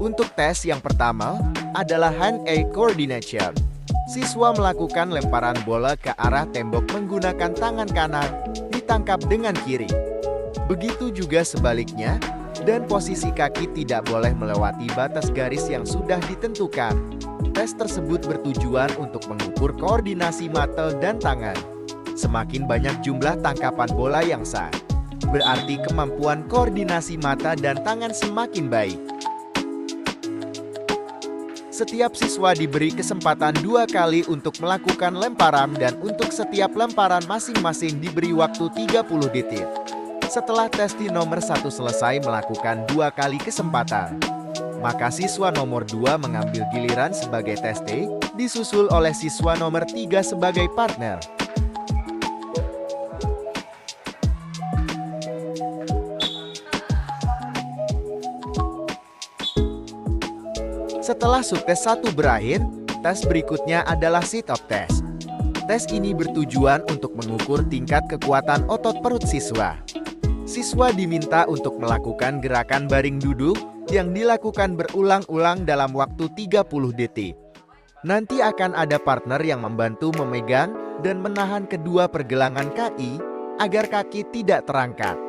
Untuk tes yang pertama adalah hand-eye coordination. Siswa melakukan lemparan bola ke arah tembok menggunakan tangan kanan, ditangkap dengan kiri. Begitu juga sebaliknya, dan posisi kaki tidak boleh melewati batas garis yang sudah ditentukan. Tes tersebut bertujuan untuk mengukur koordinasi mata dan tangan. Semakin banyak jumlah tangkapan bola yang sah, berarti kemampuan koordinasi mata dan tangan semakin baik. Setiap siswa diberi kesempatan 2 kali untuk melakukan lemparan dan untuk setiap lemparan masing-masing diberi waktu 30 detik. Setelah tes di nomor 1 selesai melakukan 2 kali kesempatan, maka siswa nomor 2 mengambil giliran sebagai teste, disusul oleh siswa nomor 3 sebagai partner. Setelah subtes 1 berakhir, tes berikutnya adalah sit-up test. Tes ini bertujuan untuk mengukur tingkat kekuatan otot perut siswa. Siswa diminta untuk melakukan gerakan baring duduk yang dilakukan berulang-ulang dalam waktu 30 detik. Nanti akan ada partner yang membantu memegang dan menahan kedua pergelangan kaki agar kaki tidak terangkat.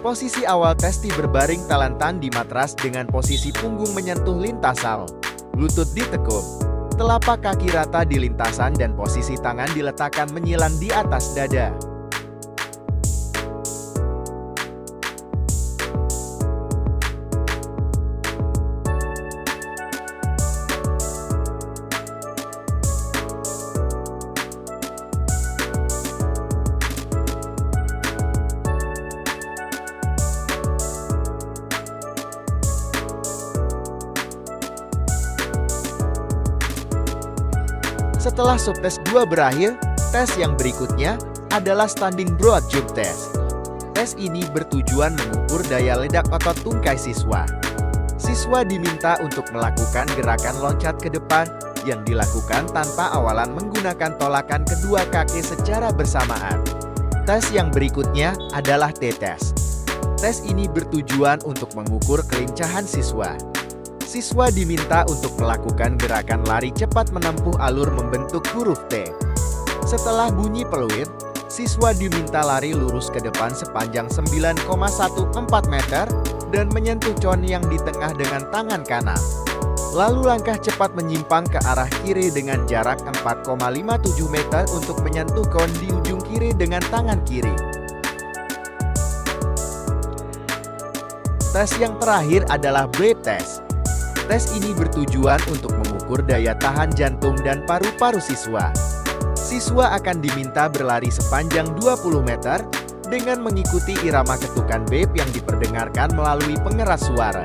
Posisi awal testi berbaring talantan di matras dengan posisi punggung menyentuh lintasan, lutut ditekuk, telapak kaki rata di lintasan dan posisi tangan diletakkan menyilang di atas dada. Setelah subtes 2 berakhir, tes yang berikutnya adalah standing broad jump test. Tes ini bertujuan mengukur daya ledak otot tungkai siswa. Siswa diminta untuk melakukan gerakan loncat ke depan yang dilakukan tanpa awalan menggunakan tolakan kedua kaki secara bersamaan. Tes yang berikutnya adalah T-test. Tes ini bertujuan untuk mengukur kelincahan siswa. Siswa diminta untuk melakukan gerakan lari cepat menempuh alur membentuk huruf T. Setelah bunyi peluit, siswa diminta lari lurus ke depan sepanjang 9,14 meter dan menyentuh con yang di tengah dengan tangan kanan. Lalu langkah cepat menyimpang ke arah kiri dengan jarak 4,57 meter untuk menyentuh kon di ujung kiri dengan tangan kiri. Tes yang terakhir adalah breath test. Tes ini bertujuan untuk mengukur daya tahan jantung dan paru-paru siswa. Siswa akan diminta berlari sepanjang 20 meter dengan mengikuti irama ketukan beep yang diperdengarkan melalui pengeras suara.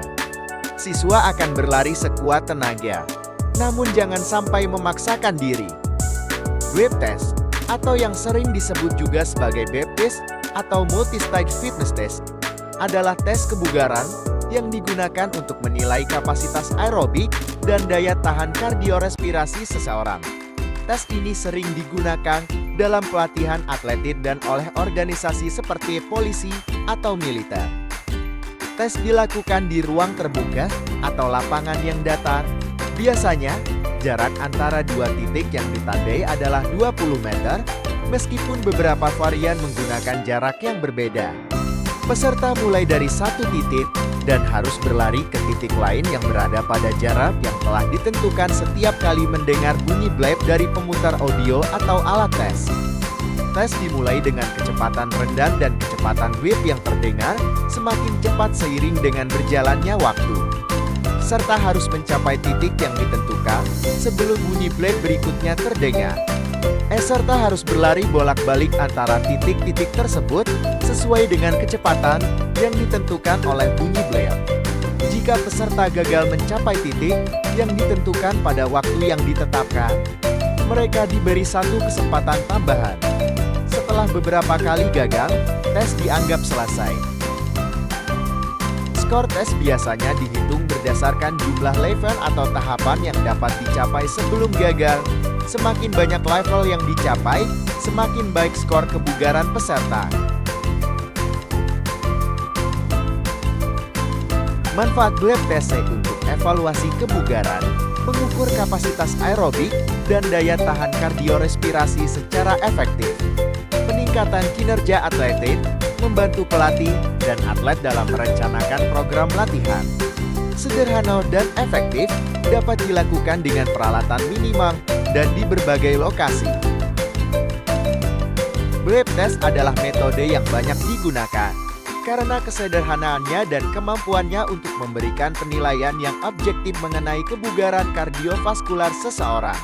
Siswa akan berlari sekuat tenaga, namun jangan sampai memaksakan diri. Beep test, atau yang sering disebut juga sebagai beep test atau multi-stage fitness test, adalah tes kebugaran yang digunakan untuk menilai kapasitas aerobik dan daya tahan kardiorespirasi seseorang. Tes ini sering digunakan dalam pelatihan atletik dan oleh organisasi seperti polisi atau militer. Tes dilakukan di ruang terbuka atau lapangan yang datar. Biasanya, jarak antara 2 titik yang ditandai adalah 20 meter, meskipun beberapa varian menggunakan jarak yang berbeda. Peserta mulai dari 1 titik dan harus berlari ke titik lain yang berada pada jarak yang telah ditentukan setiap kali mendengar bunyi blip dari pemutar audio atau alat tes. Tes dimulai dengan kecepatan rendah dan kecepatan beep yang terdengar semakin cepat seiring dengan berjalannya waktu. Serta harus mencapai titik yang ditentukan sebelum bunyi blip berikutnya terdengar. Serta harus berlari bolak-balik antara titik-titik tersebut sesuai dengan kecepatan yang ditentukan oleh bunyi blip. Jika peserta gagal mencapai titik yang ditentukan pada waktu yang ditetapkan, mereka diberi 1 kesempatan tambahan. Setelah beberapa kali gagal, tes dianggap selesai. Skor tes biasanya dihitung berdasarkan jumlah level atau tahapan yang dapat dicapai sebelum gagal. Semakin banyak level yang dicapai, semakin baik skor kebugaran peserta. Manfaat Bleb TC untuk evaluasi kebugaran, mengukur kapasitas aerobik, dan daya tahan kardiorespirasi secara efektif. Peningkatan kinerja atletik, membantu pelatih dan atlet dalam merencanakan program latihan. Sederhana dan efektif, dapat dilakukan dengan peralatan minimal dan di berbagai lokasi. Bleb test adalah metode yang banyak digunakan karena kesederhanaannya dan kemampuannya untuk memberikan penilaian yang objektif mengenai kebugaran kardiovaskular seseorang.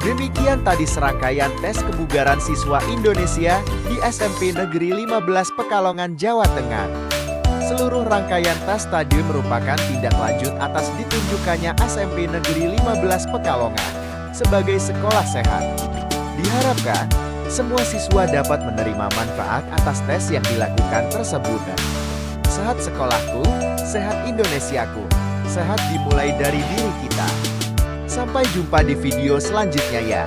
Demikian tadi serangkaian tes kebugaran siswa Indonesia di SMP Negeri 15 Pekalongan, Jawa Tengah. Seluruh rangkaian tes tadi merupakan tindak lanjut atas ditunjukkannya SMP Negeri 15 Pekalongan sebagai sekolah sehat. Diharapkan, semua siswa dapat menerima manfaat atas tes yang dilakukan tersebut. Sehat sekolahku, sehat Indonesiaku, sehat dimulai dari diri kita. Sampai jumpa di video selanjutnya ya.